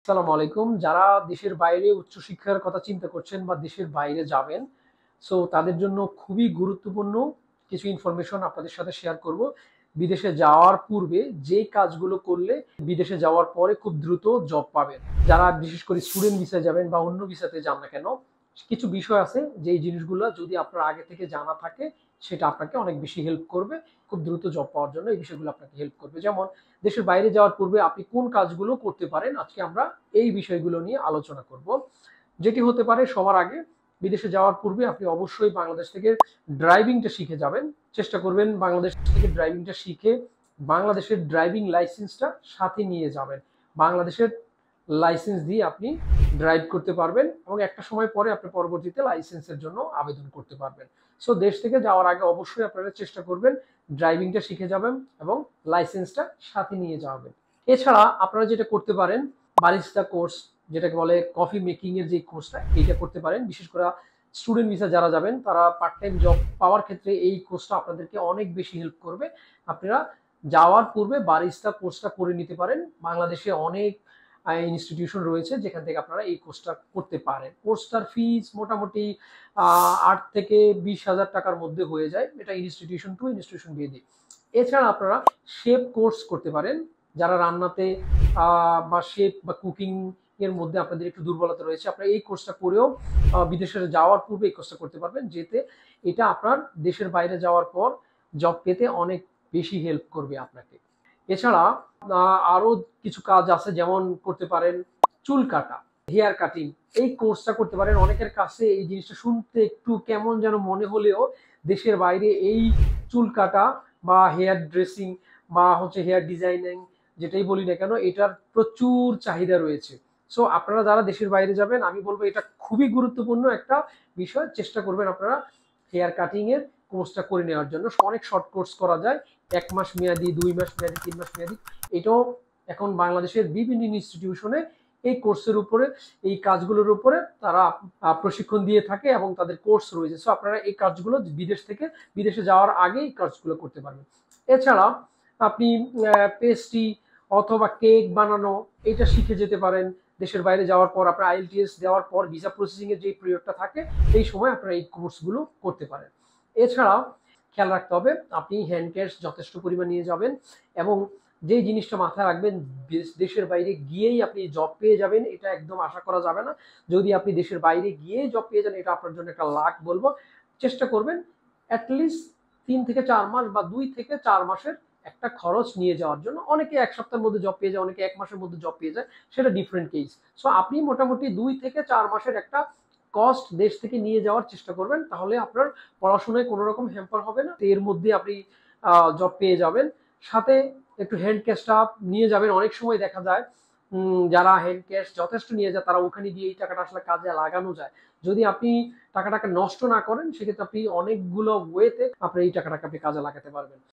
আসসালামু আলাইকুম। যারা দেশের বাইরে উচ্চশিক্ষার কথা চিন্তা করছেন বা দেশের বাইরে যাবেন, সো তাদের জন্য খুবই গুরুত্বপূর্ণ কিছু ইনফরমেশন আপনাদের সাথে শেয়ার করব। বিদেশে যাওয়ার পূর্বে যে কাজগুলো করলে বিদেশে যাওয়ার পরে খুব দ্রুত জব পাবেন। যারা বিশেষ করে স্টুডেন্ট ভিসায় যাবেন বা অন্য ভিসাতে যান না কেন, কিছু বিষয় আছে যে এই জিনিসগুলো যদি আপনার আগে থেকে জানা থাকে সেটা আপনাকে অনেক বেশি হেল্প করবে। খুব দ্রুত জব পাওয়ার জন্য এই বিষয়গুলো আপনাকে হেল্প করবে। যেমন দেশের বাইরে যাওয়ার পূর্বে আপনি কোন কাজগুলো করতে পারেন, আজকে আমরা এই বিষয়গুলো নিয়ে আলোচনা করব। যেটি হতে পারে, সবার আগে বিদেশে যাওয়ার পূর্বে আপনি অবশ্যই বাংলাদেশ থেকে ড্রাইভিংটা শিখে যাবেন। চেষ্টা করবেন বাংলাদেশ থেকে ড্রাইভিংটা শিখে বাংলাদেশের ড্রাইভিং লাইসেন্সটা সাথে নিয়ে যাবেন। বাংলাদেশের লাইসেন্স দিয়ে আপনি ড্রাইভ করতে পারবেন এবং একটা সময় পরে আপনি পরবর্তীতে লাইসেন্সের জন্য আবেদন করতে পারবেন। সো দেশ থেকে যাওয়ার আগে অবশ্যই আপনারা চেষ্টা করবেন ড্রাইভিংটা শিখে যাবেন এবং লাইসেন্সটা সাথে নিয়ে যাবেন। এছাড়া আপনারা যেটা করতে পারেন, বারিস্তা কোর্স, যেটাকে বলে কফি মেকিং এর যে কোর্সটা, এইটা করতে পারেন। বিশেষ করে স্টুডেন্ট ভিসা যারা যাবেন তারা পার্ট টাইম জব পাওয়ার ক্ষেত্রে এই কোর্সটা আপনাদেরকে অনেক বেশি হেল্প করবে। আপনারা যাওয়ার পূর্বে বারিস্তা কোর্সটা করে নিতে পারেন। বাংলাদেশে অনেক ইনস্টিটিউশন রয়েছে যেখান থেকে আপনারা এই কোর্সটা করতে পারেন। কোর্সটার ফিজ মোটামুটি 8 থেকে 20 হাজার টাকার মধ্যে হয়ে যায়। এটা ইনস্টিটিউশন টু ইনস্টিটিউশন ভেদে। এছাড়া আপনারা শেফ কোর্স করতে পারেন। যারা রান্নাতে বা শেফ বা কুকিং এর মধ্যে আপনাদের একটু দুর্বলতা রয়েছে, আপনারা এই কোর্সটা করেও বিদেশে যাওয়ার পূর্বে এই কোর্সটা করতে পারবেন, যেতে এটা আপনার দেশের বাইরে যাওয়ার পর জব পেতে অনেক বেশি হেল্প করবে আপনাকে। এছাড়া আরো কিছু কাজ আছে, যেমন করতে পারেন চুল কাটা, হেয়ার কাটিং। এই কোর্সটা করতে পারেন। অনেকের কাছে এই জিনিসটা শুনতে একটু কেমন যেন মনে হলেও দেশের বাইরে এই চুল কাটা বা হেয়ার ড্রেসিং বা হেয়ার ডিজাইনিং, যেটাই বলি না কেন, এটার প্রচুর চাহিদা রয়েছে। সো আপনারা যারা দেশের বাইরে যাবেন, আমি বলবো এটা খুবই গুরুত্বপূর্ণ একটা বিষয়। চেষ্টা করবেন আপনারা হেয়ার কাটিং এর কোর্সটা করে নেওয়ার জন্য। অনেক শর্ট কোর্স করা যায়, 1 মাস মেয়াদি, 2 মাস মেয়াদি, 3 মাস মেয়াদি। এটাও এখন বাংলাদেশের বিভিন্ন ইনস্টিটিউশনে এই কোর্সের উপরে, এই কাজগুলোর উপরে তারা প্রশিক্ষণ দিয়ে থাকে এবং তাদের কোর্স রয়েছে। সো আপনারা এই কাজগুলো বিদেশ থেকে বিদেশে যাওয়ার আগে এই কাজগুলো করতে পারবেন। এছাড়া আপনি পেস্ট্রি অথবা কেক বানানো, এটা শিখে যেতে পারেন। দেশের বাইরে যাওয়ার পর আপনার আইএলটিএস দেওয়ার পর ভিসা প্রসেসিং এর যে পিরিয়ডটা থাকে, এই সময় আপনারা এই কোর্সগুলো করতে পারেন। এছাড়াও খেয়াল রাখতে হবে আপনি হ্যান্ড ক্যাশ যথেষ্ট পরিমাণ নিয়ে যাবেন এবং যে জিনিসটা মাথায় রাখবেন, দেশের বাইরে গিয়েই আপনি জব পেয়ে যাবেন এটা একদম আশা করা যাবে না। যদি আপনি দেশের বাইরে গিয়ে জব পেয়ে যান, এটা আপনার জন্য একটা লাক বলবো। চেষ্টা করবেন অ্যাটলিস্ট 3 থেকে 4 মাস বা 2 থেকে 4 মাসের একটা খরচ নিয়ে যাওয়ার জন্য। অনেকে 1 সপ্তাহের মধ্যে জব পেয়ে যায়, অনেকে 1 মাসের মধ্যে জব পেয়ে যায়, সেটা ডিফারেন্ট কেস। সো আপনি মোটামুটি 2 থেকে 4 মাসের একটা কস্ট দেশ থেকে নিয়ে যাওয়ার চেষ্টা করবেন, তাহলে আপনার পড়াশোনায় কোনো রকম হ্যাম্পার হবে না। এর মধ্যে আপনি জব পেয়ে যাবেন। সাথে একটু হ্যান্ড ক্যাশটা নিয়ে যাবেন। অনেক সময় দেখা যায় যারা হ্যান্ড ক্যাশ যথেষ্ট নিয়ে যায় তারা ওখানে গিয়ে এই টাকাটা আসলে কাজে লাগানো যায়। যদি আপনি টাকাটাকে নষ্ট না করেন, সেক্ষেত্রে আপনি অনেকগুলো ওয়েতে আপনি এই টাকাটাকে আপনি কাজে লাগাতে পারবেন।